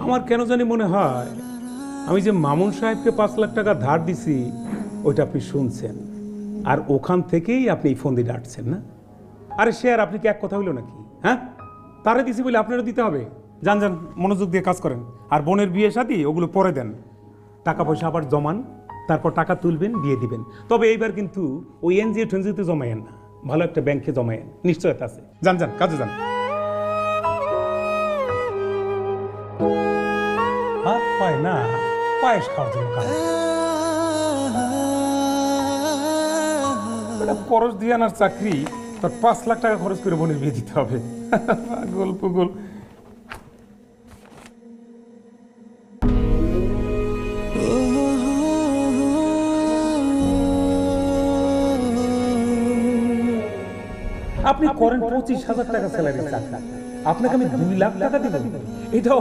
আমার কেন জানি মনে হয় আমি যে মামুন সাহেবকে 5 লাখ টাকা ধার দিছি ওইটা আপনি শুনছেন, আর ওখান থেকেই আপনি এই ফোন দিয়ে ডাকছেন না? আরে সে আর আপনি কি এক কথা হইল নাকি? হ্যাঁ, তারে দিছি বলে আপনারও দিতে হবে? যান যান, মনোযোগ দিয়ে কাজ করেন। আর বোনের বিয়ে শাদী ওগুলো পরে দেন, টাকা পয়সা আবার জমান, তারপর টাকা তুলবেন, দিয়ে দিবেন। তবে এইবার কিন্তু ওই এনজিও টেনজিওতে জমায়েন না, ভালো একটা ব্যাংকে জমায়েন, নিশ্চয়তা আছে। যান যান, কাজে যান। হাত পায় না, পায়েস খাওয়ার জন্য কাজ। পরশ দিয়ে আনার চাকরি, তার 5 লাখ টাকা খরচ করে বোনের বিয়ে দিতে হবে? গল্প গোল। আপনি করেন 25,000 টাকা স্যালারি চাকরি, আপনাকে আমি 2 লাখ টাকা দিব? এটাও